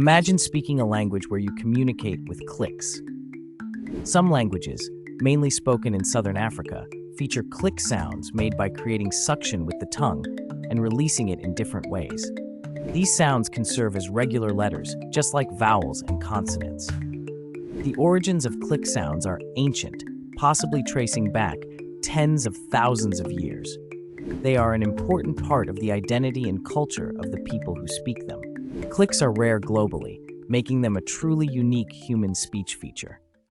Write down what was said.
Imagine speaking a language where you communicate with clicks. Some languages, mainly spoken in southern Africa, feature click sounds made by creating suction with the tongue and releasing it in different ways. These sounds can serve as regular letters, just like vowels and consonants. The origins of click sounds are ancient, possibly tracing back tens of thousands of years. They are an important part of the identity and culture of the people who speak them. Clicks are rare globally, making them a truly unique human speech feature.